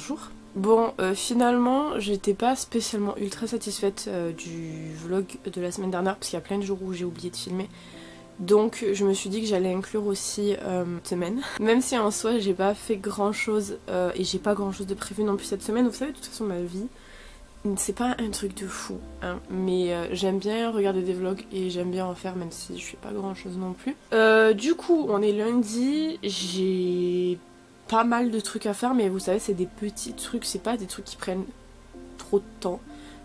bonjour. Bon, finalement, j'étais pas spécialement ultra satisfaite du vlog de la semaine dernière parce qu'il y a plein de jours où j'ai oublié de filmer. Donc je me suis dit que j'allais inclure aussi cette semaine. Même si en soi j'ai pas fait grand chose et j'ai pas grand chose de prévu non plus cette semaine. Vous savez, de toute façon ma vie, c'est pas un truc de fou, hein, mais j'aime bien regarder des vlogs et j'aime bien en faire même si je fais pas grand chose non plus. Du coup, on est lundi, j'ai pas mal de trucs à faire, mais vous savez, c'est des petits trucs, c'est pas des trucs qui prennent trop de temps.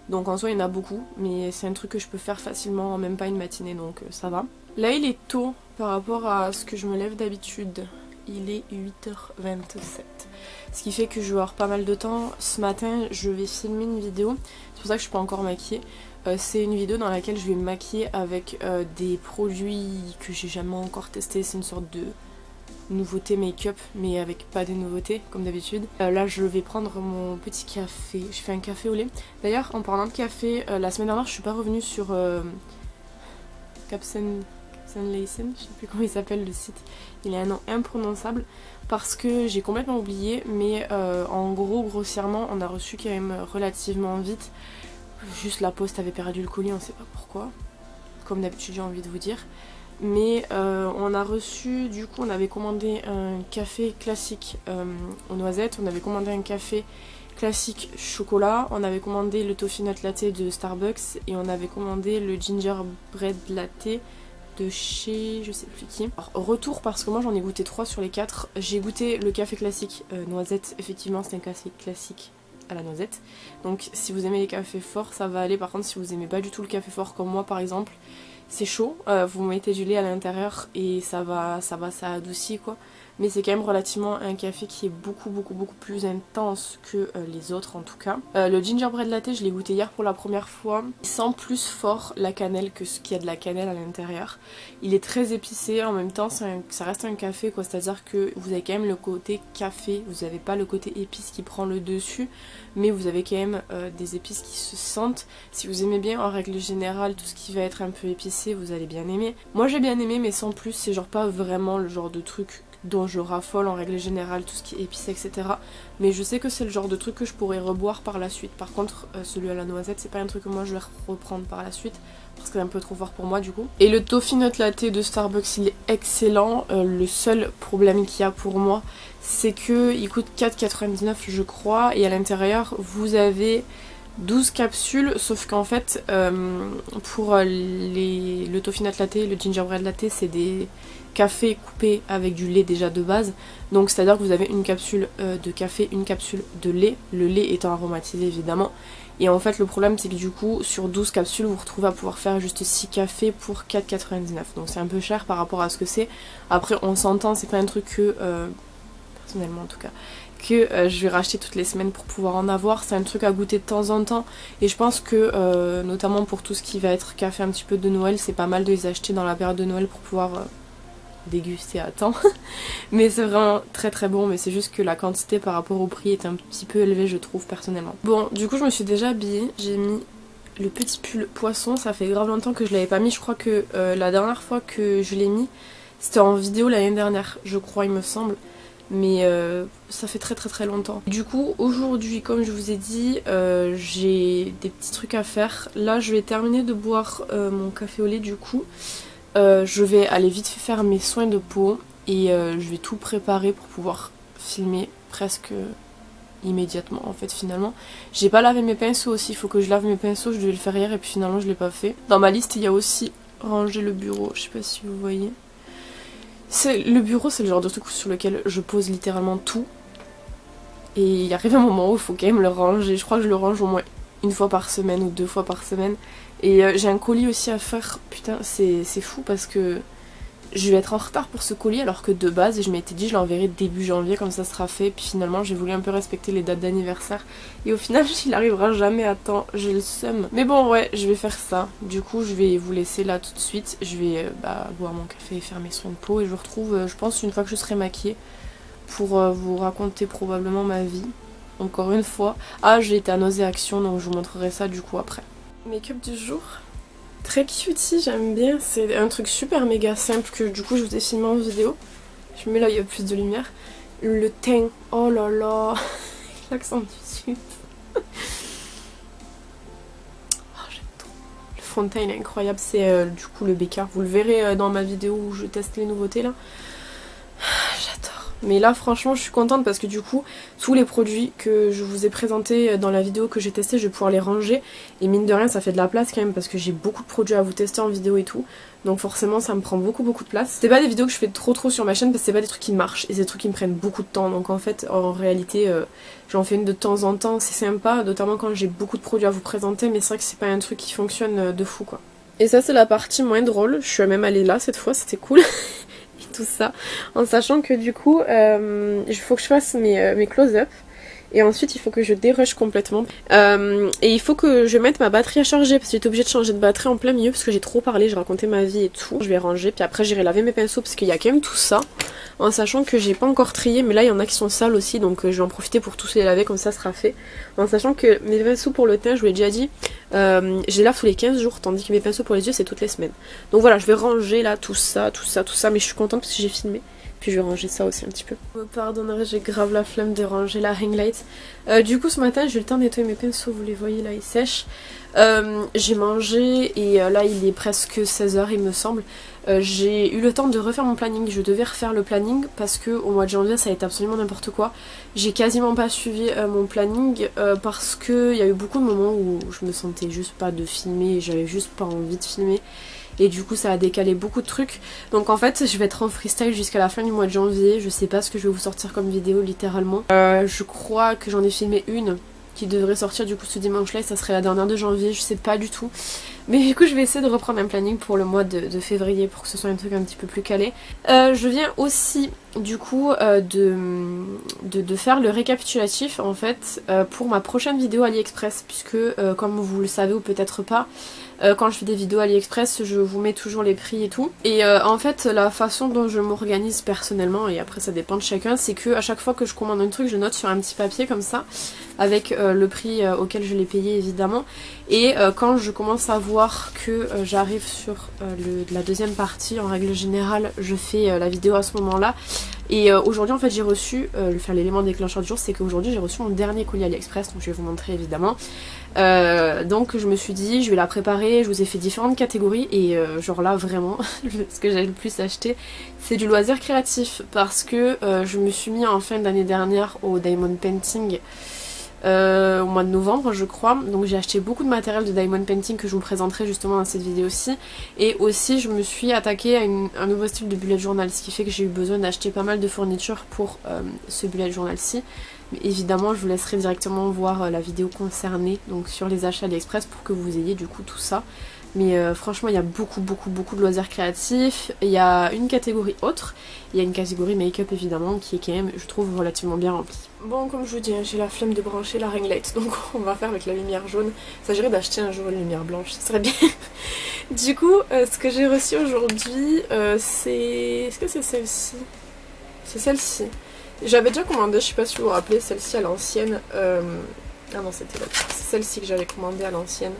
Donc en soi, il y en a beaucoup, mais c'est un truc que je peux faire facilement en même pas une matinée, donc ça va. Là, il est tôt par rapport à ce que je me lève d'habitude. Il est 8h27. Ce qui fait que je vais avoir pas mal de temps. Ce matin, je vais filmer une vidéo. C'est pour ça que je suis pas encore maquillée. C'est une vidéo dans laquelle je vais me maquiller avec des produits que j'ai jamais encore testés. C'est une sorte de nouveauté make-up, mais avec pas des nouveautés, comme d'habitude. Là, je vais prendre mon petit café. Je fais un café au lait. D'ailleurs, en parlant de café, la semaine dernière, je suis pas revenue sur Capsen Leysen, je sais plus comment il s'appelle le site. Il a un nom imprononçable parce que j'ai complètement oublié, mais en gros, grossièrement, on a reçu quand même relativement vite. Juste la poste avait perdu le colis, on sait pas pourquoi. Comme d'habitude, j'ai envie de vous dire. Mais on a reçu, du coup on avait commandé un café classique aux noisettes, on avait commandé un café classique chocolat, on avait commandé le toffee nut latte de Starbucks et on avait commandé le gingerbread latte de chez je sais plus qui. Alors, retour parce que moi j'en ai goûté 3 sur les 4, j'ai goûté le café classique noisette, effectivement c'est un café classique à la noisette. Donc si vous aimez les cafés forts ça va aller, par contre si vous aimez pas du tout le café fort comme moi par exemple, c'est chaud, vous mettez du lait à l'intérieur et ça adoucit quoi. Mais c'est quand même relativement un café qui est beaucoup plus intense que les autres en tout cas. Le gingerbread latte, je l'ai goûté hier pour la première fois. Il sent plus fort la cannelle que ce qu'il y a de la cannelle à l'intérieur. Il est très épicé, en même temps ça reste un café quoi, c'est-à-dire que vous avez quand même le côté café, vous n'avez pas le côté épice qui prend le dessus, mais vous avez quand même des épices qui se sentent. Si vous aimez bien en règle générale tout ce qui va être un peu épicé, vous allez bien aimer. Moi j'ai bien aimé mais sans plus, c'est genre pas vraiment le genre de truc dont je raffole en règle générale, tout ce qui est épicé etc. Mais je sais que c'est le genre de truc que je pourrais reboire par la suite. Par contre celui à la noisette c'est pas un truc que moi je vais reprendre par la suite parce que c'est un peu trop fort pour moi du coup. Et le toffee nut latte de Starbucks il est excellent. Le seul problème qu'il y a pour moi c'est que il coûte 4,99 je crois et à l'intérieur vous avez 12 capsules, sauf qu'en fait pour le toffee nut latte, le gingerbread latte c'est des cafés coupés avec du lait déjà de base, donc c'est à dire que vous avez une capsule de café, une capsule de lait, le lait étant aromatisé évidemment. Et en fait le problème c'est que du coup sur 12 capsules vous vous retrouvez à pouvoir faire juste 6 cafés pour 4,99, donc c'est un peu cher par rapport à ce que c'est. Après on s'entend, c'est pas un truc que personnellement en tout cas que je vais racheter toutes les semaines pour pouvoir en avoir, c'est un truc à goûter de temps en temps et je pense que notamment pour tout ce qui va être café un petit peu de Noël, c'est pas mal de les acheter dans la période de Noël pour pouvoir déguster à temps. Mais c'est vraiment très bon, mais c'est juste que la quantité par rapport au prix est un petit peu élevée je trouve personnellement. Bon du coup je me suis déjà habillée, j'ai mis le petit pull poisson, ça fait grave longtemps que je l'avais pas mis, je crois que la dernière fois que je l'ai mis c'était en vidéo l'année dernière je crois il me semble. Mais ça fait très longtemps. Du coup aujourd'hui comme je vous ai dit j'ai des petits trucs à faire. Là je vais terminer de boire mon café au lait du coup. Je vais aller vite faire mes soins de peau et je vais tout préparer pour pouvoir filmer presque immédiatement en fait finalement. J'ai pas lavé mes pinceaux aussi, il faut que je lave mes pinceaux, je devais le faire hier et puis finalement je l'ai pas fait. Dans ma liste il y a aussi ranger le bureau, je sais pas si vous voyez. Le bureau c'est le genre de truc sur lequel je pose littéralement tout. Et il arrive un moment où il faut quand même le ranger. Je crois que je le range au moins une fois par semaine ou 2 fois par semaine. Et j'ai un colis aussi à faire. Putain c'est fou parce que je vais être en retard pour ce colis alors que de base je m'étais dit je l'enverrai début janvier comme ça sera fait. Puis finalement j'ai voulu un peu respecter les dates d'anniversaire. Et au final il arrivera jamais à temps, j'ai le seum. Mais bon ouais je vais faire ça. Du coup je vais vous laisser là tout de suite. Je vais boire mon café et faire mes soins de peau. Et je vous retrouve je pense une fois que je serai maquillée pour vous raconter probablement ma vie. Encore une fois. Ah j'ai été à Nausée Action donc je vous montrerai ça du coup après. Make-up du jour. Très cutie, j'aime bien. C'est un truc super méga simple que du coup je vous ai filmé en vidéo. Je mets là, il y a plus de lumière. Le teint, oh là là, l'accent du sud. Oh, j'aime trop. Le fond de teint il est incroyable, c'est du coup le BK. Vous le verrez dans ma vidéo où je teste les nouveautés là. J'adore. Mais là franchement je suis contente parce que du coup tous les produits que je vous ai présentés dans la vidéo que j'ai testé, je vais pouvoir les ranger. Et mine de rien ça fait de la place quand même parce que j'ai beaucoup de produits à vous tester en vidéo et tout. Donc forcément ça me prend beaucoup de place. C'est pas des vidéos que je fais trop sur ma chaîne parce que c'est pas des trucs qui marchent et c'est des trucs qui me prennent beaucoup de temps. Donc en fait en réalité j'en fais une de temps en temps, c'est sympa, notamment quand j'ai beaucoup de produits à vous présenter, mais c'est vrai que c'est pas un truc qui fonctionne de fou quoi. Et ça c'est la partie moins drôle, je suis même allée là cette fois, c'était cool. Tout ça, en sachant que du coup il faut que je fasse mes close-up et ensuite il faut que je dérush complètement et il faut que je mette ma batterie à charger parce que j'étais obligée de changer de batterie en plein milieu parce que j'ai trop parlé, j'ai raconté ma vie et tout. Je vais ranger puis après j'irai laver mes pinceaux parce qu'il y a quand même tout ça, en sachant que j'ai pas encore trié, mais là il y en a qui sont sales aussi donc je vais en profiter pour tous les laver comme ça sera fait, en sachant que mes pinceaux pour le teint je vous l'ai déjà dit, je les lave tous les 15 jours tandis que mes pinceaux pour les yeux c'est toutes les semaines. Donc voilà, je vais ranger là tout ça, mais je suis contente parce que j'ai filmé. Puis je vais ranger ça aussi un petit peu. Vous me pardonnerez, j'ai grave la flemme de ranger la ring light. Du coup ce matin j'ai eu le temps de nettoyer mes pinceaux, vous les voyez là ils sèchent. J'ai mangé et là il est presque 16 h il me semble. J'ai eu le temps de refaire mon planning, je devais refaire le planning parce que au mois de janvier ça a été absolument n'importe quoi. J'ai quasiment pas suivi mon planning parce qu'il y a eu beaucoup de moments où je me sentais juste pas de filmer et j'avais juste pas envie de filmer. Et du coup ça a décalé beaucoup de trucs. Donc en fait je vais être en freestyle jusqu'à la fin du mois de janvier. Je sais pas ce que je vais vous sortir comme vidéo littéralement. Je crois que j'en ai filmé une qui devrait sortir du coup ce dimanche là et ça serait la dernière de janvier, je sais pas du tout. Mais du coup je vais essayer de reprendre un planning pour le mois de février pour que ce soit un truc un petit peu plus calé. Je viens aussi du coup de faire le récapitulatif en fait pour ma prochaine vidéo AliExpress puisque comme vous le savez ou peut-être pas, quand je fais des vidéos AliExpress je vous mets toujours les prix et tout. Et en fait la façon dont je m'organise personnellement, et après ça dépend de chacun, c'est que à chaque fois que je commande un truc je note sur un petit papier comme ça avec le prix auquel je l'ai payé évidemment. Et quand je commence à voir que j'arrive sur la deuxième partie, en règle générale je fais la vidéo à ce moment là. Et aujourd'hui en fait j'ai reçu, l'élément déclencheur du jour c'est qu'aujourd'hui j'ai reçu mon dernier colis AliExpress, donc je vais vous montrer évidemment. Donc je me suis dit je vais la préparer, je vous ai fait différentes catégories et genre là vraiment ce que j'ai le plus acheté c'est du loisir créatif parce que je me suis mis en fin d'année dernière au Diamond Painting. Au mois de novembre je crois, donc j'ai acheté beaucoup de matériel de Diamond Painting que je vous présenterai justement dans cette vidéo-ci, et aussi je me suis attaquée à un nouveau style de bullet journal, ce qui fait que j'ai eu besoin d'acheter pas mal de fournitures pour ce bullet journal-ci. Mais évidemment je vous laisserai directement voir la vidéo concernée donc sur les achats AliExpress pour que vous ayez du coup tout ça. Mais franchement il y a beaucoup de loisirs créatifs. Il y a une catégorie autre, il y a une catégorie make-up évidemment qui est quand même je trouve relativement bien remplie. Bon comme je vous dis j'ai la flemme de brancher la ring light donc on va faire avec la lumière jaune. Ça s'agirait d'acheter un jour une lumière blanche, ce serait bien. Du coup ce que j'ai reçu aujourd'hui c'est... Est-ce que c'est celle-ci? C'est celle-ci. J'avais déjà commandé, je sais pas si vous vous rappelez, celle-ci à l'ancienne. Ah non c'était l'autre. C'est celle-ci que j'avais commandée à l'ancienne.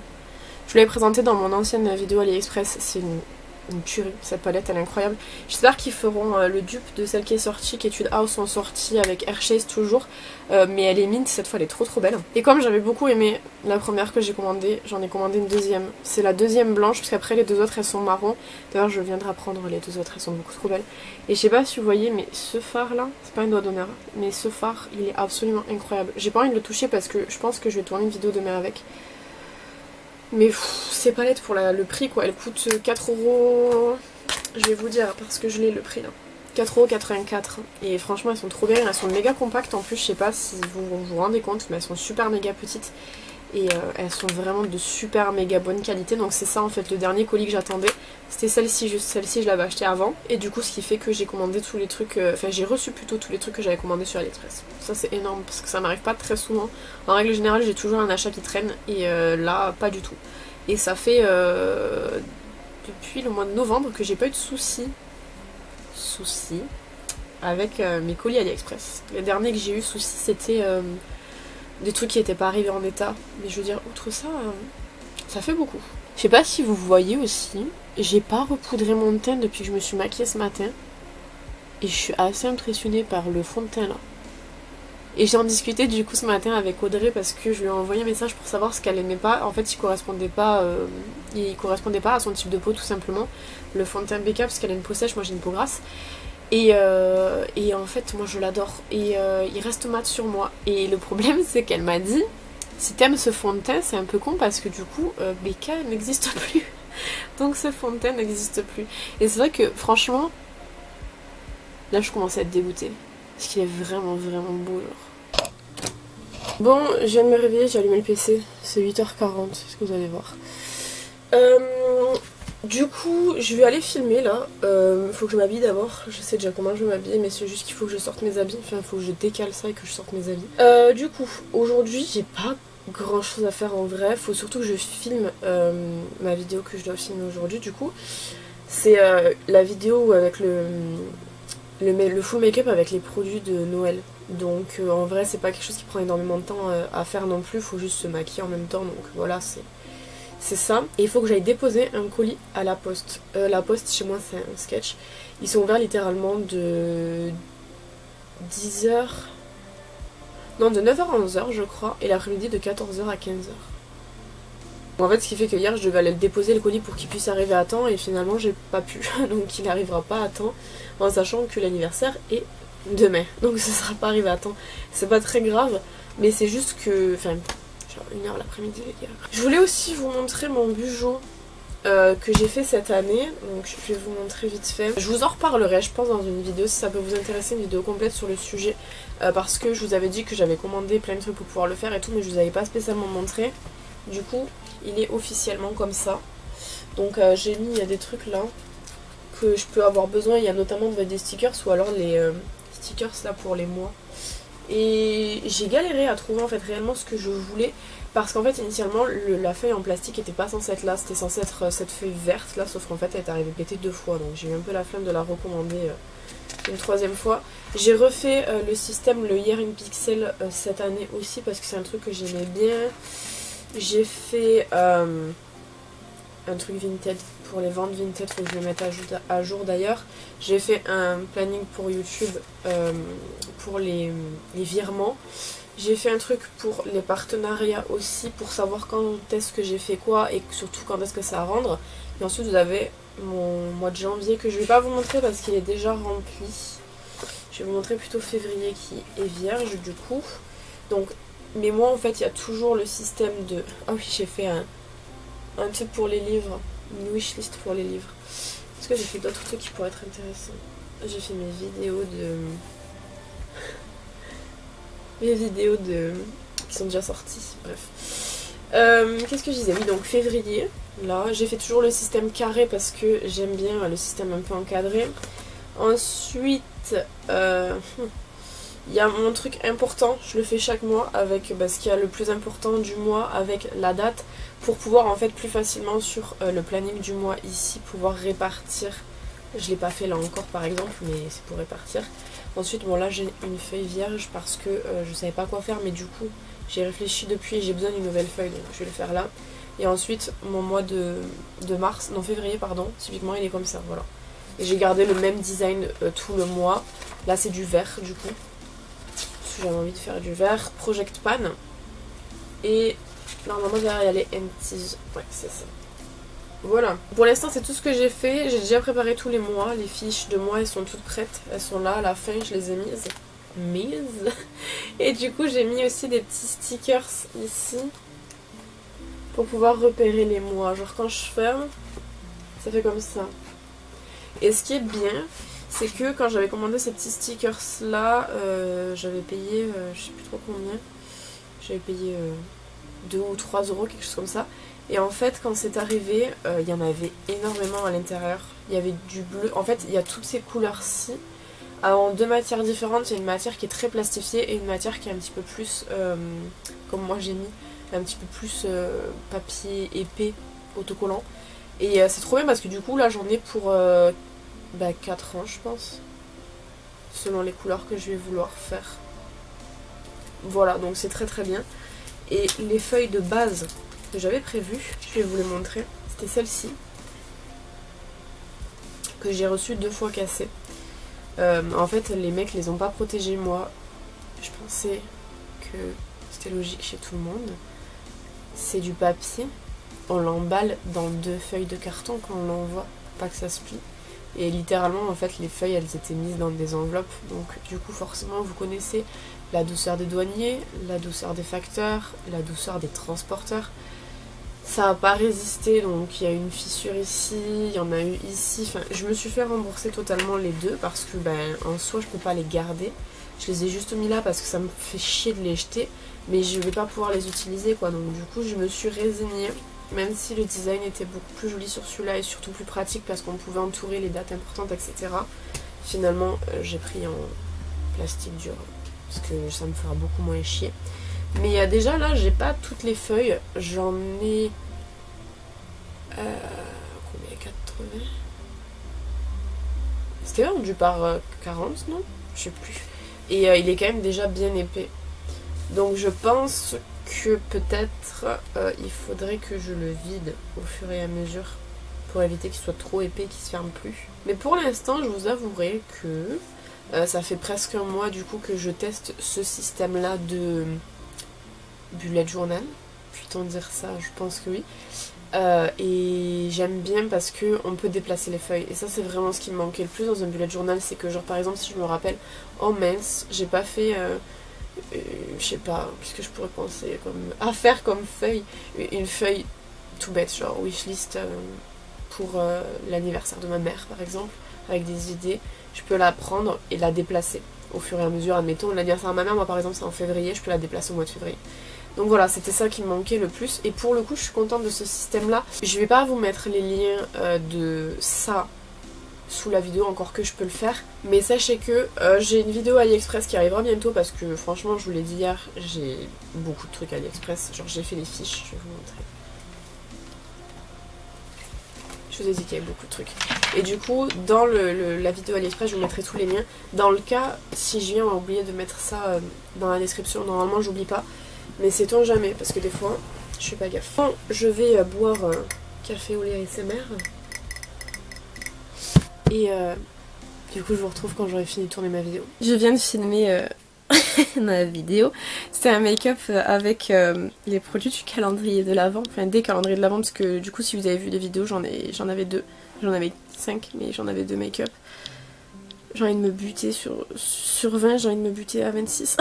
Je vous l'avais présentée dans mon ancienne vidéo AliExpress, c'est une tuerie, cette palette elle est incroyable. J'espère qu'ils feront le dupe de celle qui est sortie, qui est une house en sortie avec Hershey's toujours. Mais elle est mint, cette fois elle est trop belle. Et comme j'avais beaucoup aimé la première que j'ai commandée, j'en ai commandé une deuxième. C'est la deuxième blanche, parce qu'après les deux autres elles sont marron. D'ailleurs je viens de apprendre, les deux autres elles sont beaucoup trop belles. Et je sais pas si vous voyez, mais ce phare là, c'est pas une doigt d'honneur, mais ce phare il est absolument incroyable. J'ai pas envie de le toucher parce que je pense que je vais tourner une vidéo demain avec. Mais ces palettes pour le prix quoi, elles coûtent 4 €, je vais vous dire parce que je l'ai le prix là. 4,84 €. Et franchement elles sont trop bien, elles sont méga compactes en plus, je sais pas si vous vous rendez compte mais elles sont super méga petites. Et elles sont vraiment de super méga bonne qualité, donc c'est ça en fait le dernier colis que j'attendais. C'était celle-ci, juste celle-ci je l'avais achetée avant. Et du coup ce qui fait que j'ai commandé tous les trucs, enfin j'ai reçu plutôt tous les trucs que j'avais commandé sur AliExpress. Ça c'est énorme parce que ça m'arrive pas très souvent. En règle générale j'ai toujours un achat qui traîne et là pas du tout. Et ça fait depuis le mois de novembre que j'ai pas eu de soucis avec mes colis AliExpress. Les derniers que j'ai eu soucis c'était... des trucs qui n'étaient pas arrivés en état. Mais je veux dire, outre ça, ça fait beaucoup. Je sais pas si vous voyez aussi, j'ai pas repoudré mon teint depuis que je me suis maquillée ce matin. Et je suis assez impressionnée par le fond de teint là. Et j'en discutais du coup ce matin avec Audrey parce que je lui ai envoyé un message pour savoir ce qu'elle aimait pas. En fait, il correspondait pas à son type de peau tout simplement. Le fond de teint BK parce qu'elle a une peau sèche, moi j'ai une peau grasse. Et en fait, moi je l'adore. Et il reste mat sur moi. Et le problème, c'est qu'elle m'a dit, si t'aimes ce fond de teint, c'est un peu con parce que du coup, BK n'existe plus. Donc ce fond de teint n'existe plus. Et c'est vrai que franchement, là je commence à être dégoûtée. Parce qu'il est vraiment vraiment beau genre. Bon, je viens de me réveiller, j'ai allumé le PC. C'est 8h40, c'est ce que vous allez voir. Du coup, je vais aller filmer là. Faut que je m'habille d'abord. Je sais déjà comment je vais m'habiller, mais c'est juste qu'il faut que je sorte mes habits. Enfin, il faut que je décale ça et que je sorte mes habits. Du coup, aujourd'hui, j'ai pas grand chose à faire en vrai. Faut surtout que je filme ma vidéo que je dois filmer aujourd'hui. Du coup, c'est la vidéo avec le full make-up avec les produits de Noël. Donc en vrai, c'est pas quelque chose qui prend énormément de temps à faire non plus. Faut juste se maquiller en même temps. Donc voilà, c'est ça. Et il faut que j'aille déposer un colis à la poste. La poste chez moi c'est un sketch. Ils sont ouverts littéralement de 10h. Non, de 9h à 11h je crois. Et l'après-midi de 14h à 15h. En fait, ce qui fait que hier je devais aller le déposer le colis pour qu'il puisse arriver à temps. Et finalement j'ai pas pu. Donc il n'arrivera pas à temps. En sachant que l'anniversaire est demain. Donc ça sera pas arrivé à temps. C'est pas très grave. Mais c'est juste que... Enfin, 1h l'après-midi les gars. Je voulais aussi vous montrer mon bugeot que j'ai fait cette année. Donc je vais vous montrer vite fait. Je vous en reparlerai je pense dans une vidéo si ça peut vous intéresser, une vidéo complète sur le sujet. Parce que je vous avais dit que j'avais commandé plein de trucs pour pouvoir le faire et tout, mais je vous avais pas spécialement montré. Du coup il est officiellement comme ça. Donc j'ai mis, il y a des trucs là que je peux avoir besoin. Il y a notamment des stickers ou alors les stickers là pour les mois. Et j'ai galéré à trouver en fait réellement ce que je voulais parce qu'en fait initialement la feuille en plastique était pas censée être là, c'était censé être cette feuille verte là, sauf qu'en fait elle est arrivée pétée 2 fois, donc j'ai eu un peu la flemme de la recommander une 3e fois. J'ai refait le système, le Year in Pixel cette année aussi parce que c'est un truc que j'aimais bien. J'ai fait un truc Vinted pour les ventes Vinted, faut que je le mette à jour d'ailleurs. J'ai fait un planning pour YouTube pour les virements. J'ai fait un truc pour les partenariats aussi, pour savoir quand est-ce que j'ai fait quoi et surtout quand est-ce que ça va rendre. Et ensuite vous avez mon mois de janvier que je vais pas vous montrer parce qu'il est déjà rempli. Je vais vous montrer plutôt février qui est vierge du coup. Donc, mais moi en fait il y a toujours le système de... Ah oui, j'ai fait un truc pour les livres, une wishlist pour les livres. Est-ce que j'ai fait d'autres trucs qui pourraient être intéressants? J'ai fait mes vidéos qui sont déjà sorties, bref. Qu'est-ce que je disais? Oui, donc février, là, j'ai fait toujours le système carré parce que j'aime bien le système un peu encadré. Ensuite, il y a mon truc important, je le fais chaque mois avec ce qu'il y a le plus important du mois avec la date pour pouvoir en fait plus facilement sur le planning du mois ici pouvoir répartir. Je l'ai pas fait là encore par exemple, mais c'est pour répartir. Ensuite, bon là j'ai une feuille vierge parce que je savais pas quoi faire, mais du coup j'ai réfléchi depuis et j'ai besoin d'une nouvelle feuille, donc je vais le faire là. Et ensuite mon mois de mars, non février pardon, typiquement il est comme ça, voilà. Et j'ai gardé le même design tout le mois. Là c'est du vert du coup. J'avais envie de faire du vert, Project Pan et normalement derrière il y a les empties, ouais c'est ça. Voilà, pour l'instant c'est tout ce que j'ai fait, j'ai déjà préparé tous les mois, les fiches de mois elles sont toutes prêtes, elles sont là à la fin, je les ai mises. Et du coup j'ai mis aussi des petits stickers ici pour pouvoir repérer les mois, genre quand je ferme ça fait comme ça. Et ce qui est bien, c'est que quand j'avais commandé ces petits stickers là, j'avais payé, je sais plus trop combien, j'avais payé 2 ou 3 euros, quelque chose comme ça. Et en fait quand c'est arrivé, il y en avait énormément à l'intérieur, il y avait du bleu, en fait il y a toutes ces couleurs-ci, en 2 matières différentes, il y a une matière qui est très plastifiée et une matière qui est un petit peu plus, comme moi j'ai mis, un petit peu plus papier épais, autocollant. Et c'est trop bien parce que du coup là j'en ai pour 4 ans je pense, selon les couleurs que je vais vouloir faire. Voilà, donc c'est très très bien. Et les feuilles de base que j'avais prévues, je vais vous les montrer, c'était celle-ci, que j'ai reçue 2 fois cassée. En fait les mecs les ont pas protégées, moi je pensais que c'était logique chez tout le monde. C'est du papier, on l'emballe dans 2 feuilles de carton quand on l'envoie, pas que ça se plie. Et littéralement, en fait, les feuilles, elles étaient mises dans des enveloppes. Donc, du coup, forcément, vous connaissez la douceur des douaniers, la douceur des facteurs, la douceur des transporteurs. Ça n'a pas résisté, donc il y a une fissure ici, il y en a eu ici. Enfin, je me suis fait rembourser totalement les 2 parce que, en soi, je peux pas les garder. Je les ai juste mis là parce que ça me fait chier de les jeter. Mais je vais pas pouvoir les utiliser, quoi. Donc, du coup, je me suis résignée. Même si le design était beaucoup plus joli sur celui-là et surtout plus pratique parce qu'on pouvait entourer les dates importantes, etc. Finalement, j'ai pris en plastique dur parce que ça me fera beaucoup moins chier. Mais déjà là, j'ai pas toutes les feuilles. J'en ai... combien? 80? C'était vendu par 40, non? Je sais plus. Et il est quand même déjà bien épais. Donc je pense que peut-être il faudrait que je le vide au fur et à mesure pour éviter qu'il soit trop épais et qu'il se ferme plus. Mais pour l'instant, je vous avouerai que ça fait presque un mois du coup que je teste ce système-là de bullet journal. Peut-on dire ça? Je pense que oui. Et j'aime bien parce que on peut déplacer les feuilles. Et ça, c'est vraiment ce qui me manquait le plus dans un bullet journal. C'est que genre par exemple, si je me rappelle, oh mince, j'ai pas fait... je sais pas, qu'est-ce que je pourrais penser à faire comme feuille, une feuille tout bête, genre wishlist pour l'anniversaire de ma mère par exemple, avec des idées, je peux la prendre et la déplacer au fur et à mesure. Admettons l'anniversaire de ma mère, moi par exemple c'est en février, je peux la déplacer au mois de février. Donc voilà, c'était ça qui me manquait le plus, et pour le coup je suis contente de ce système là. Je vais pas vous mettre les liens de ça sous la vidéo, encore que je peux le faire, mais sachez que j'ai une vidéo AliExpress qui arrivera bientôt parce que franchement je vous l'ai dit hier, j'ai beaucoup de trucs AliExpress, genre j'ai fait les fiches, je vais vous montrer. Je vous ai dit qu'il y avait beaucoup de trucs. Et du coup, dans la vidéo AliExpress, je vous mettrai tous les liens. Dans le cas, si je viens à oublier de mettre ça dans la description, normalement j'oublie pas, mais sait-on jamais, parce que des fois, je fais pas gaffe. Bon, je vais boire café au lait ASMR. Et du coup je vous retrouve quand j'aurai fini de tourner ma vidéo. Je viens de filmer ma vidéo. C'est un make-up avec les produits du calendrier de l'Avent, enfin des calendriers de l'Avent, parce que du coup si vous avez vu les vidéos j'en avais 2. J'en avais 5 mais j'en avais 2 make-up. J'ai envie de me buter sur 20, j'ai envie de me buter à 26.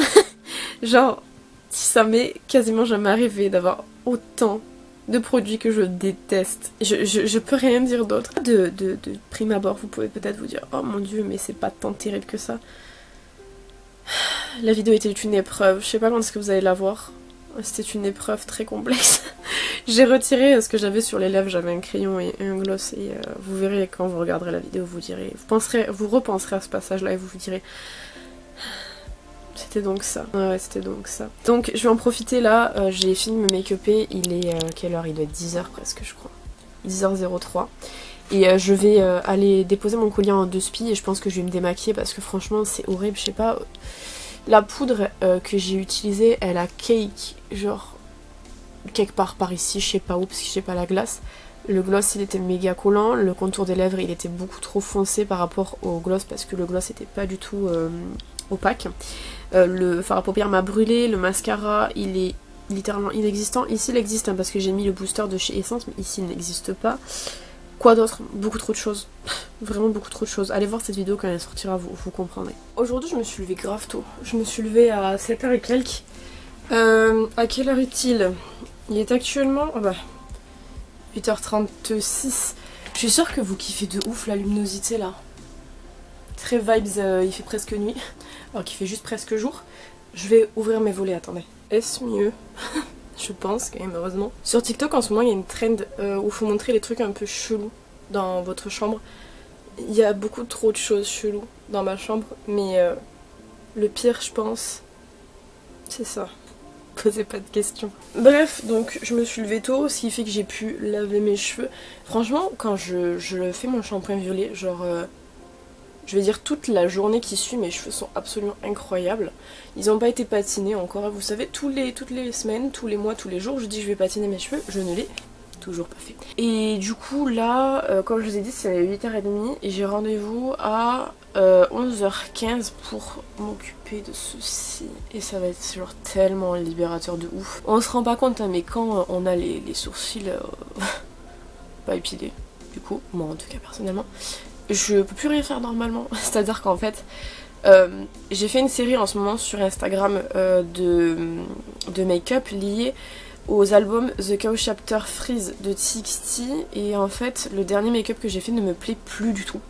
Genre ça m'est quasiment jamais arrivé d'avoir autant de produits que je déteste. Je peux rien dire d'autre. De prime abord, vous pouvez peut-être vous dire « Oh mon dieu, mais c'est pas tant terrible que ça. » La vidéo était une épreuve. Je sais pas quand est-ce que vous allez la voir. C'était une épreuve très complexe. J'ai retiré ce que j'avais sur les lèvres. J'avais un crayon et un gloss. Et vous verrez quand vous regarderez la vidéo, vous direz... Vous repenserez à ce passage-là et vous vous direz... C'était donc ça. Ouais, c'était donc ça. Donc je vais en profiter là, j'ai fini de me make-upper, il est quelle heure? Il doit être 10h presque je crois. 10h03. Et je vais aller déposer mon collier en 2 spies et je pense que je vais me démaquiller parce que franchement c'est horrible, je sais pas. La poudre que j'ai utilisée, elle a cake, genre quelque part par ici, je sais pas où parce que j'ai pas la glace. Le gloss il était méga collant, le contour des lèvres il était beaucoup trop foncé par rapport au gloss parce que le gloss était pas du tout opaque. Le fard à paupières m'a brûlé, le mascara il est littéralement inexistant. Ici il existe parce que j'ai mis le booster de chez Essence, mais ici il n'existe pas. Quoi d'autre? Beaucoup trop de choses. Vraiment beaucoup trop de choses. Allez voir cette vidéo quand elle sortira, vous comprendrez. Aujourd'hui je me suis levée grave tôt. Je me suis levée à 7h et quelques. À quelle heure est-il? Il est actuellement 8h36. Je suis sûre que vous kiffez de ouf la luminosité là. Très vibes, il fait presque nuit. Alors qu'il fait juste presque jour. Je vais ouvrir mes volets, attendez. Est-ce mieux? Je pense quand même, heureusement. Sur TikTok en ce moment il y a une trend où il faut montrer les trucs un peu chelous dans votre chambre. Il y a beaucoup trop de choses cheloues dans ma chambre, mais le pire je pense, c'est ça. Posez pas de questions. Bref, donc je me suis levée tôt, ce qui fait que j'ai pu laver mes cheveux. Franchement, quand je fais mon shampoing violet, genre... je vais dire toute la journée qui suit, mes cheveux sont absolument incroyables. Ils n'ont pas été patinés encore. Vous savez, toutes les semaines, tous les mois, tous les jours, je dis je vais patiner mes cheveux. Je ne l'ai toujours pas fait. Et du coup, là, comme je vous ai dit, c'est 8h30 et j'ai rendez-vous à 11h15 pour m'occuper de ceci. Et ça va être genre tellement libérateur de ouf. On se rend pas compte hein, mais quand on a les sourcils pas épilés, du coup, moi en tout cas personnellement, je peux plus rien faire normalement. C'est-à-dire qu'en fait, j'ai fait une série en ce moment sur Instagram de make-up liée aux albums The Cow Chapter Freeze de TXT. Et en fait, le dernier make-up que j'ai fait ne me plaît plus du tout.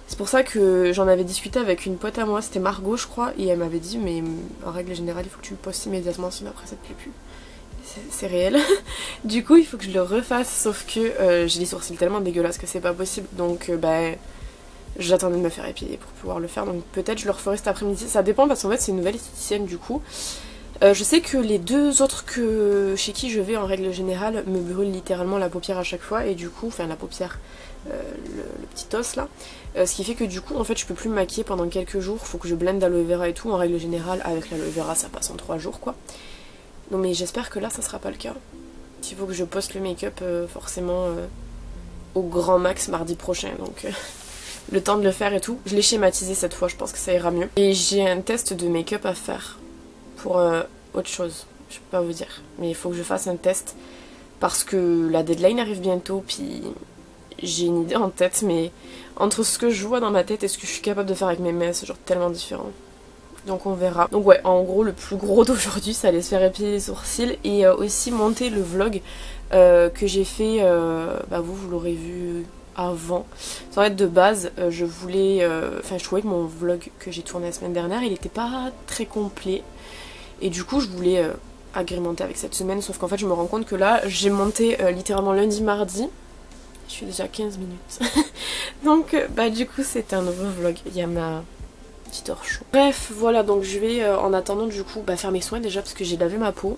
C'est pour ça que j'en avais discuté avec une pote à moi, c'était Margot je crois, et elle m'avait dit mais en règle générale il faut que tu le postes immédiatement sinon après ça te plaît plus. C'est réel. Du coup il faut que je le refasse sauf que j'ai les sourcils tellement dégueulasses que c'est pas possible donc j'attendais de me faire épiler pour pouvoir le faire donc peut-être je le referai cet après-midi. Ça dépend parce qu'en fait c'est une nouvelle esthéticienne du coup. Je sais que les deux autres chez qui je vais en règle générale me brûlent littéralement la paupière à chaque fois et du coup, enfin la paupière, le petit os là, ce qui fait que du coup en fait je peux plus me maquiller pendant quelques jours, faut que je blende d'aloe vera et tout, en règle générale avec l'aloe vera ça passe en 3 jours quoi. Non mais j'espère que là ça sera pas le cas. Il faut que je poste le make-up forcément au grand max mardi prochain donc le temps de le faire et tout. Je l'ai schématisé cette fois, je pense que ça ira mieux. Et j'ai un test de make-up à faire. Pour autre chose, je peux pas vous dire, mais il faut que je fasse un test parce que la deadline arrive bientôt, puis j'ai une idée en tête, mais entre ce que je vois dans ma tête et ce que je suis capable de faire avec mes mains, c'est genre tellement différent. Donc on verra. Donc ouais, en gros, le plus gros d'aujourd'hui, ça allait se faire épiler les sourcils et aussi monter le vlog que j'ai fait, vous l'aurez vu avant. En fait, de base, je voulais, je trouvais que mon vlog que j'ai tourné la semaine dernière, il était pas très complet. Et du coup je voulais agrémenter avec cette semaine, sauf qu'en fait je me rends compte que là j'ai monté littéralement lundi, mardi. Je suis déjà 15 minutes. Donc du coup c'est un nouveau vlog, il y a ma petite heure chaud. Bref voilà, donc je vais en attendant du coup faire mes soins déjà parce que j'ai lavé ma peau.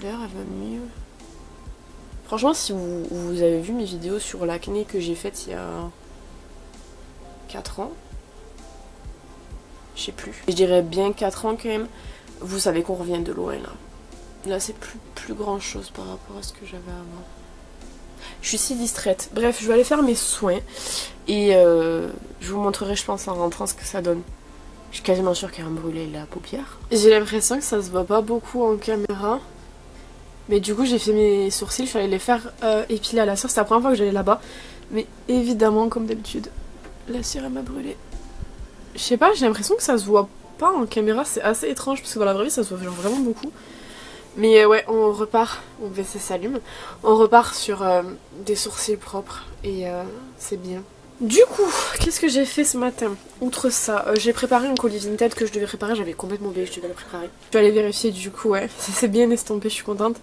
D'ailleurs elle va mieux. Franchement si vous avez vu mes vidéos sur l'acné que j'ai faites il y a 4 ans, je sais plus. Je dirais bien 4 ans quand même. Vous savez qu'on revient de loin là. Là c'est plus grand chose par rapport à ce que j'avais avant. Je suis si distraite. Bref, je vais aller faire mes soins. Et je vous montrerai je pense en rentrant ce que ça donne. Je suis quasiment sûre qu'elle va me brûler la paupière. J'ai l'impression que ça se voit pas beaucoup en caméra. Mais du coup j'ai fait mes sourcils. Je suis allée les faire épiler à la cire. C'est la première fois que j'allais là-bas. Mais évidemment comme d'habitude, la cire elle m'a brûlé. Je sais pas, j'ai l'impression que ça se voit pas en caméra, c'est assez étrange parce que dans la vraie vie ça se voit genre vraiment beaucoup. Mais ouais, on repart, mon WC s'allume, on repart sur des sourcils propres et c'est bien. Du coup, qu'est-ce que j'ai fait ce matin? Outre ça, j'ai préparé un colis Vinted que je devais préparer, j'avais complètement oublié que je devais le préparer. Je vais aller vérifier du coup, ouais, ça s'est bien estampé, je suis contente.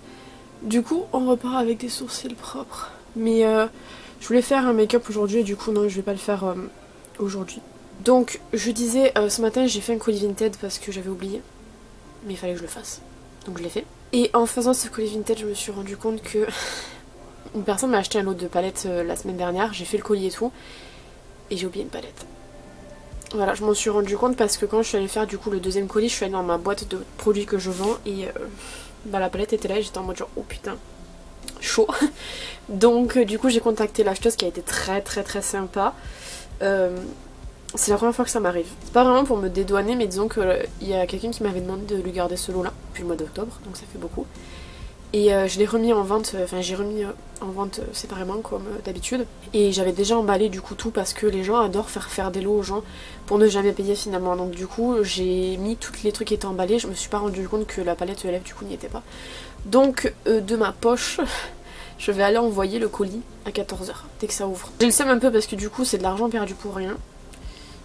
Du coup, on repart avec des sourcils propres. Mais je voulais faire un make-up aujourd'hui et du coup non, je vais pas le faire aujourd'hui. Donc je disais ce matin j'ai fait un colis Vinted parce que j'avais oublié, mais il fallait que je le fasse, donc je l'ai fait. Et en faisant ce colis Vinted je me suis rendu compte que une personne m'a acheté un lot de palettes la semaine dernière, j'ai fait le colis et tout, et j'ai oublié une palette. Voilà, je m'en suis rendu compte parce que quand je suis allée faire du coup le deuxième colis, je suis allée dans ma boîte de produits que je vends et la palette était là et j'étais en mode genre oh putain, chaud. Donc du coup j'ai contacté l'acheteuse qui a été très très très sympa. C'est la première fois que ça m'arrive. C'est pas vraiment pour me dédouaner, mais disons qu'il y a quelqu'un qui m'avait demandé de lui garder ce lot là depuis le mois d'octobre, donc ça fait beaucoup. Et je l'ai remis en vente, j'ai remis en vente séparément comme d'habitude. Et j'avais déjà emballé du coup tout parce que les gens adorent faire des lots aux gens pour ne jamais payer finalement. Donc du coup j'ai mis tous les trucs qui étaient emballés, je me suis pas rendu compte que la palette de lèvres du coup n'y était pas. Donc de ma poche, je vais aller envoyer le colis à 14h dès que ça ouvre. J'ai le seum un peu parce que du coup c'est de l'argent perdu pour rien.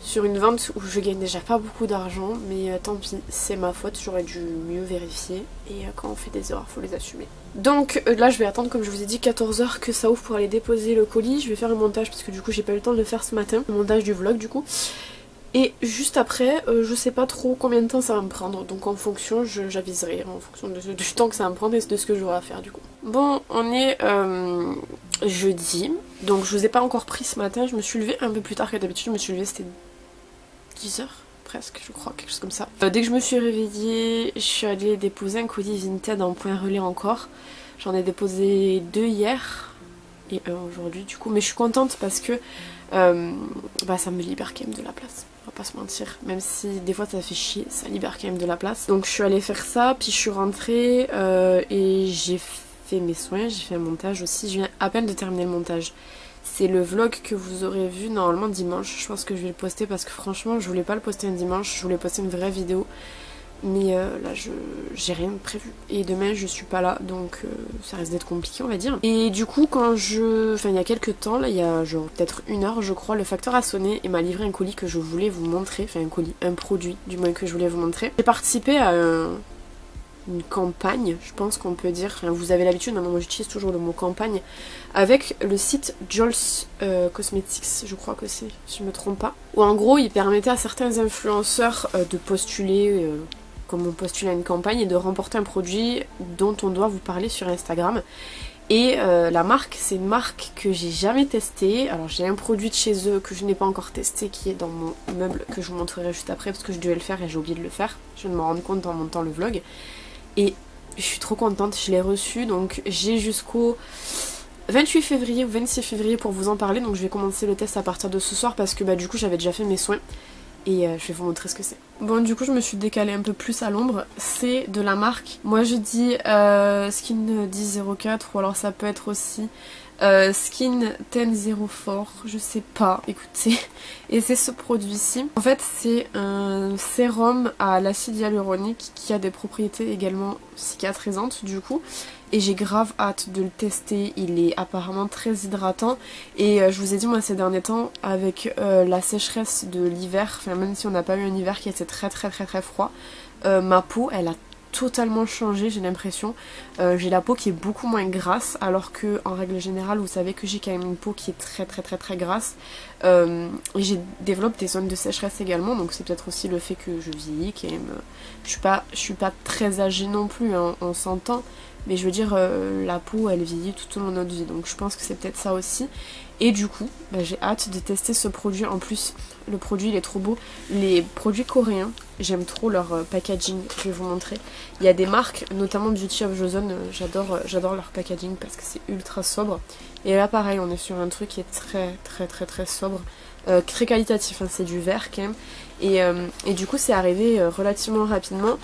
Sur une vente où je gagne déjà pas beaucoup d'argent, mais tant pis, c'est ma faute, j'aurais dû mieux vérifier. Et quand on fait des erreurs, faut les assumer. Donc là je vais attendre, comme je vous ai dit, 14h que ça ouvre pour aller déposer le colis. Je vais faire un montage parce que du coup j'ai pas eu le temps de le faire ce matin, le montage du vlog du coup. Et juste après, je sais pas trop combien de temps ça va me prendre, donc en fonction j'aviserai, en fonction du temps que ça va me prendre et de ce que j'aurai à faire du coup. Bon, on est jeudi, donc je vous ai pas encore pris ce matin, je me suis levée un peu plus tard que d'habitude, je me suis levée c'était 10h presque je crois, quelque chose comme ça. Dès que je me suis réveillée, je suis allée déposer un colis Vinted en point relais encore. J'en ai déposé 2 hier, et un aujourd'hui du coup. Mais je suis contente parce que bah, ça me libère quand même de la place. On va pas se mentir, même si des fois ça fait chier, ça libère quand même de la place. Donc je suis allée faire ça, puis je suis rentrée et j'ai fait mes soins, j'ai fait un montage aussi. Je viens à peine de terminer le montage. C'est le vlog que vous aurez vu normalement dimanche. Je pense que je vais le poster parce que franchement je voulais pas le poster un dimanche, je voulais poster une vraie vidéo. Mais là j'ai rien prévu. Et demain je suis pas là, donc ça risque d'être compliqué on va dire. Et du coup il y a quelques temps, là il y a genre peut-être 1 heure je crois, le facteur a sonné et m'a livré un colis que je voulais vous montrer. Enfin un produit du moins que je voulais vous montrer. J'ai participé à une campagne, je pense qu'on peut dire. Enfin, vous avez l'habitude, maintenant moi j'utilise toujours le mot campagne. Avec le site Jols Cosmetics, je crois que c'est, si je me trompe pas. Où en gros il permettait à certains influenceurs de postuler... comme on postule à une campagne et de remporter un produit dont on doit vous parler sur Instagram. Et la marque, c'est une marque que j'ai jamais testée. Alors j'ai un produit de chez eux que je n'ai pas encore testé qui est dans mon meuble que je vous montrerai juste après parce que je devais le faire et j'ai oublié de le faire. Je viens de me rendre compte en montant le vlog. Et je suis trop contente, je l'ai reçu donc j'ai jusqu'au 28 février ou 26 février pour vous en parler. Donc je vais commencer le test à partir de ce soir parce que bah du coup j'avais déjà fait mes soins. Et je vais vous montrer ce que c'est. Bon du coup je me suis décalée un peu plus à l'ombre. C'est de la marque, moi je dis Skin 1004 ou alors ça peut être aussi Skin 1004, je sais pas, écoutez. Et c'est ce produit-ci. En fait c'est un sérum à l'acide hyaluronique qui a des propriétés également cicatrisantes du coup. Et j'ai grave hâte de le tester, il est apparemment très hydratant. Et je vous ai dit moi ces derniers temps, avec la sécheresse de l'hiver, enfin même si on n'a pas eu un hiver qui était très froid, ma peau elle a totalement changé j'ai l'impression. J'ai la peau qui est beaucoup moins grasse alors que en règle générale vous savez que j'ai quand même une peau qui est très grasse. Et j'ai développé des zones de sécheresse également, donc c'est peut-être aussi le fait que je vieillis quand même. Je suis pas très âgée non plus, hein, on s'entend. Mais je veux dire, la peau elle vieillit tout au long de notre vie, donc je pense que c'est peut-être ça aussi. Et du coup, bah, j'ai hâte de tester ce produit. En plus, le produit il est trop beau. Les produits coréens, j'aime trop leur packaging, je vais vous montrer. Il y a des marques, notamment Beauty of Joseon, j'adore leur packaging parce que c'est ultra sobre. Et là pareil, on est sur un truc qui est très sobre. Très qualitatif, hein, c'est du vert quand même. Et du coup c'est arrivé relativement rapidement.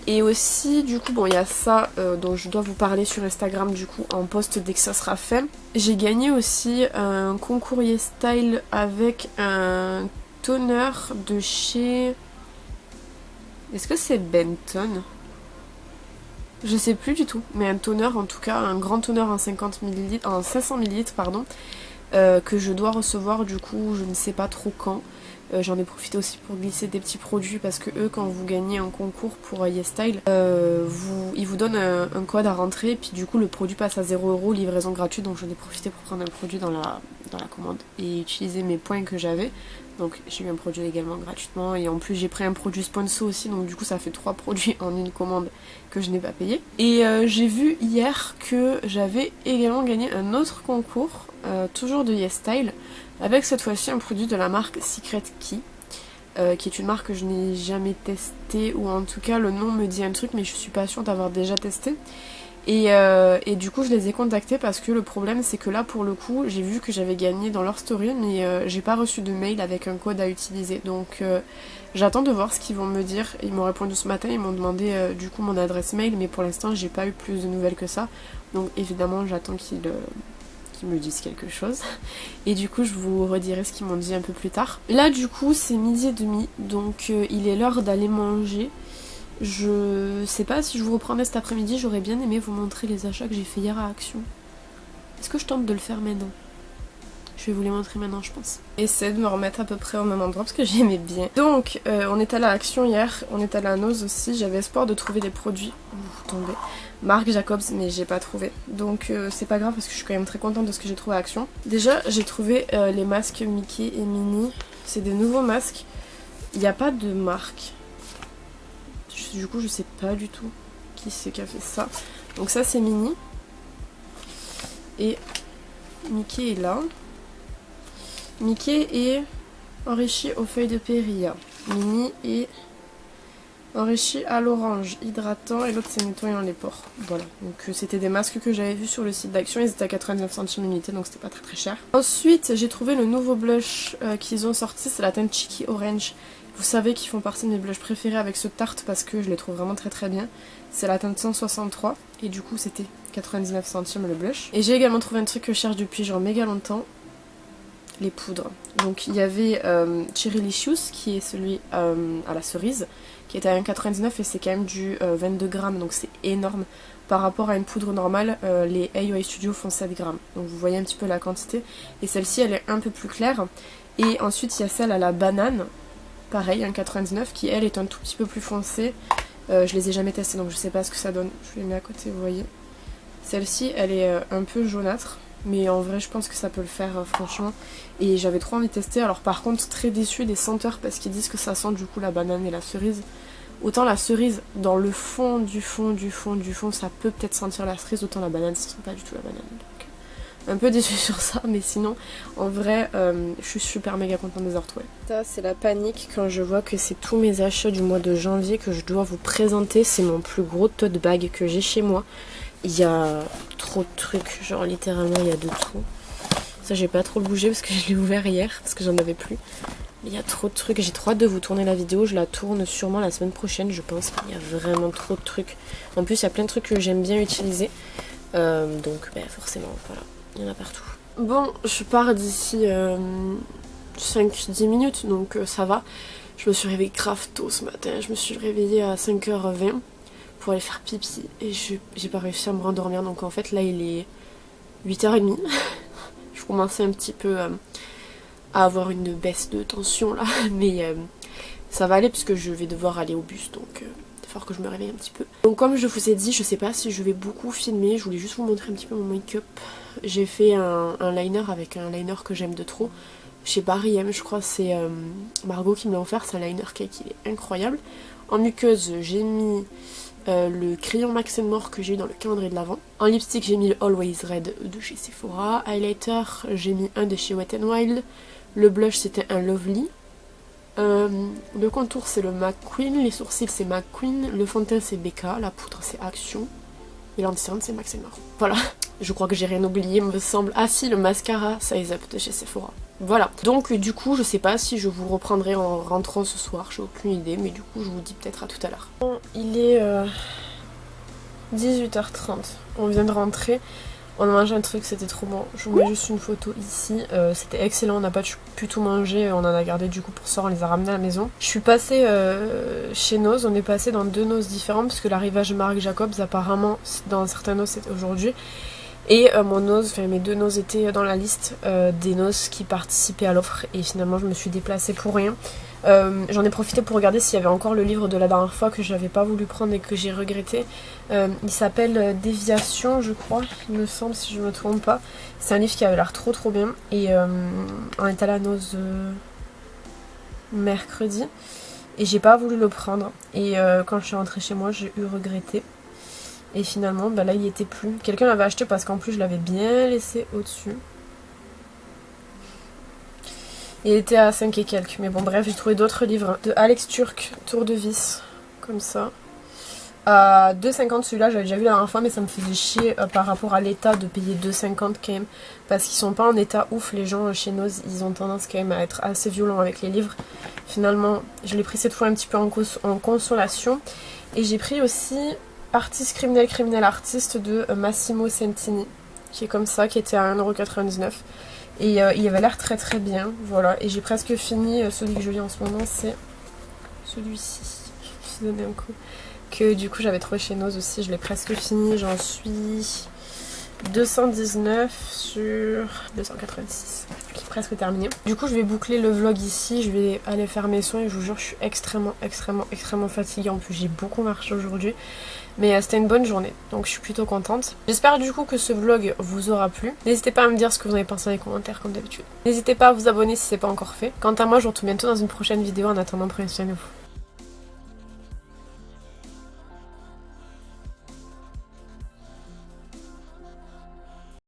Et aussi du coup bon il y a ça dont je dois vous parler sur Instagram du coup en post dès que ça sera fait. J'ai gagné aussi un concours YesStyle avec un toner de chez... Est-ce que c'est Benton? Je sais plus du tout, mais un toner en tout cas, un grand toner en 50 ml, en 500 ml pardon, que je dois recevoir du coup je ne sais pas trop quand. J'en ai profité aussi pour glisser des petits produits parce que eux quand vous gagnez un concours pour YesStyle, ils vous donnent un code à rentrer et puis du coup le produit passe à 0 €, livraison gratuite, donc j'en ai profité pour prendre un produit dans la commande et utiliser mes points que j'avais. Donc j'ai eu un produit également gratuitement et en plus j'ai pris un produit sponsor aussi, donc du coup ça fait 3 produits en une commande que je n'ai pas payé. Et j'ai vu hier que j'avais également gagné un autre concours, toujours de YesStyle, avec cette fois-ci un produit de la marque Secret Key, qui est une marque que je n'ai jamais testée, ou en tout cas le nom me dit un truc mais je suis pas sûre d'avoir déjà testé. Et du coup je les ai contactés parce que le problème c'est que là pour le coup j'ai vu que j'avais gagné dans leur story mais j'ai pas reçu de mail avec un code à utiliser, donc j'attends de voir ce qu'ils vont me dire. Ils m'ont répondu ce matin, ils m'ont demandé du coup mon adresse mail, mais pour l'instant j'ai pas eu plus de nouvelles que ça, donc évidemment j'attends qu'ils me disent quelque chose et du coup je vous redirai ce qu'ils m'ont dit un peu plus tard. Là du coup c'est 12h30 donc il est l'heure d'aller manger. Je sais pas si je vous reprendrai cet après-midi, j'aurais bien aimé vous montrer les achats que j'ai fait hier à Action. Est-ce que je tente de le faire maintenant? Je vais vous les montrer maintenant je pense. Essayer de me remettre à peu près au même endroit parce que j'aimais bien. Donc on est allé à Action hier, on est allé à Nose aussi, j'avais espoir de trouver des produits. Tombé. Marc Jacobs mais j'ai pas trouvé. Donc c'est pas grave parce que je suis quand même très contente de ce que j'ai trouvé à Action. Déjà j'ai trouvé les masques Mickey et Minnie. C'est des nouveaux masques. Il n'y a pas de marque. Du coup je sais pas du tout qui c'est qui a fait ça. Donc ça c'est Minnie. Et Mickey est là. Mickey est enrichi aux feuilles de périlla. Minnie est Enrichi à l'orange, hydratant, et l'autre c'est nettoyant les pores. Voilà, donc c'était des masques que j'avais vus sur le site d'Action, ils étaient à 99 centimes l'unité, donc c'était pas très cher. Ensuite, j'ai trouvé le nouveau blush qu'ils ont sorti, c'est la teinte Cheeky Orange. Vous savez qu'ils font partie de mes blushs préférés avec ce Tarte parce que je les trouve vraiment très bien. C'est la teinte 163 et du coup c'était 99 centimes le blush. Et j'ai également trouvé un truc que je cherche depuis genre méga longtemps, les poudres. Donc il y avait Cherry Licious qui est celui à la cerise qui est à 1,99 et c'est quand même du 22 grammes donc c'est énorme. Par rapport à une poudre normale, les AOA Studio font 7 grammes. Donc vous voyez un petit peu la quantité. Et celle-ci elle est un peu plus claire. Et ensuite il y a celle à la banane. Pareil, 1,99 qui elle est un tout petit peu plus foncée. Je les ai jamais testées donc je sais pas ce que ça donne. Je les mets à côté, vous voyez. Celle-ci elle est un peu jaunâtre. Mais en vrai je pense que ça peut le faire franchement. Et j'avais trop envie de tester. Alors par contre très déçue des senteurs parce qu'ils disent que ça sent du coup la banane et la cerise. Autant la cerise dans le fond du fond ça peut peut-être sentir la cerise. Autant la banane ça sent pas du tout la banane. Un peu déçue sur ça, mais sinon, en vrai, je suis super méga contente de les avoir retrouvés. Ça, c'est la panique quand je vois que c'est tous mes achats du mois de janvier que je dois vous présenter. C'est mon plus gros tote bag que j'ai chez moi. Il y a trop de trucs, genre littéralement, il y a de tout. Ça, j'ai pas trop bougé parce que je l'ai ouvert hier, parce que j'en avais plus. Il y a trop de trucs, j'ai trop hâte de vous tourner la vidéo. Je la tourne sûrement la semaine prochaine, je pense. Il y a vraiment trop de trucs. En plus, il y a plein de trucs que j'aime bien utiliser. Donc, forcément, voilà. Il y en a partout. Bon, je pars d'ici 5-10 minutes, donc ça va. Je me suis réveillée grave tôt ce matin. Je me suis réveillée à 5h20 pour aller faire pipi. Et j'ai pas réussi à me rendormir. Donc en fait, là, il est 8h30. Je commençais un petit peu à avoir une baisse de tension, là. Mais ça va aller puisque je vais devoir aller au bus, donc... fort que je me réveille un petit peu. Donc comme je vous ai dit, je sais pas si je vais beaucoup filmer, je voulais juste vous montrer un petit peu mon make-up. J'ai fait un liner avec un liner que j'aime de trop. Chez Barry M, je crois, c'est Margot qui me l'a offert, c'est un liner cake, il est incroyable. En muqueuse, j'ai mis le crayon Max More que j'ai eu dans le calendrier de l'Avent. En lipstick, j'ai mis le Always Red de chez Sephora. Highlighter, j'ai mis un de chez Wet n Wild. Le blush, c'était un Lovely. Le contour c'est le McQueen, les sourcils c'est McQueen, le fond de teint c'est Becca, la poudre c'est Action et l'anti-cerne c'est Max More. Voilà, je crois que j'ai rien oublié me semble. Ah si, le mascara Size Up de chez Sephora. Voilà, donc du coup je sais pas si je vous reprendrai en rentrant ce soir, j'ai aucune idée, mais du coup je vous dis peut-être à tout à l'heure. Bon, il est 18h30, on vient de rentrer. On a mangé un truc, c'était trop bon. Je vous mets juste une photo ici. C'était excellent, on n'a pas pu tout manger. On en a gardé du coup pour ça, on les a ramenés à la maison. Je suis passée chez Nose. On est passé dans 2 Nose différents parce que l'arrivage Marc Jacobs, apparemment, dans certains Nose, c'était aujourd'hui. Et mes 2 Nose étaient dans la liste des Nose qui participaient à l'offre. Et finalement, je me suis déplacée pour rien. J'en ai profité pour regarder s'il y avait encore le livre de la dernière fois que j'avais pas voulu prendre et que j'ai regretté. Il s'appelle Déviation, je crois, il me semble, si je me trompe pas. C'est un livre qui avait l'air trop bien. Et on est allé à Nose mercredi et j'ai pas voulu le prendre. Et quand je suis rentrée chez moi, j'ai regretté. Et finalement, là il y était plus. Quelqu'un l'avait acheté parce qu'en plus je l'avais bien laissé au-dessus. Il était à 5 et quelques, mais bon bref, j'ai trouvé d'autres livres. De Alex Turc, Tour de vis, comme ça. À 2,50 celui-là, j'avais déjà vu la dernière fois, mais ça me faisait chier par rapport à l'état de payer 2,50 quand même. Parce qu'ils sont pas en état ouf, les gens chez Nose, ils ont tendance quand même à être assez violents avec les livres. Finalement, je l'ai pris cette fois un petit peu en consolation. Et j'ai pris aussi Artiste criminel artiste de Massimo Sentini, qui est comme ça, qui était à 1,99 €. Et il avait l'air très bien, voilà. Et j'ai presque fini, celui que je lis en ce moment, c'est celui-ci. Je vais vous donner un coup. Que du coup j'avais trouvé chez Nose aussi, je l'ai presque fini, j'en suis 219 sur 286, qui est presque terminé. Du coup je vais boucler le vlog ici, je vais aller faire mes soins et je vous jure je suis extrêmement fatiguée. En plus j'ai beaucoup marché aujourd'hui. Mais c'était une bonne journée, donc je suis plutôt contente. J'espère du coup que ce vlog vous aura plu. N'hésitez pas à me dire ce que vous en avez pensé dans les commentaires comme d'habitude. N'hésitez pas à vous abonner si ce n'est pas encore fait. Quant à moi, je vous retrouve bientôt dans une prochaine vidéo. En attendant, prenez soin de vous.